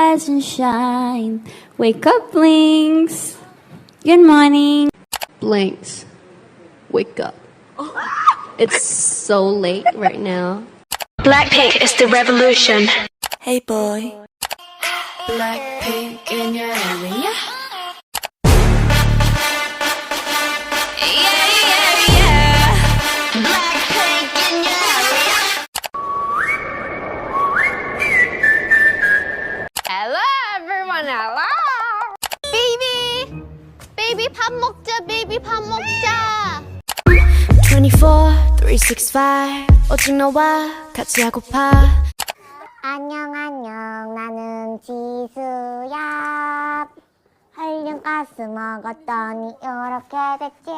rise and shine. Wake up, Blinks. Good morning. Blinks, wake up. It's so late right now. Blackpink is the revolution. Hey boy. Blackpink in your area? Blackpink in your area. Hello everyone, hello. Baby 밥 먹자, baby 밥 먹자. 24, 365 오직 너와 같이 하고파. 안녕 나는 지수야. 한량 가스 먹었더니 이렇게 됐지.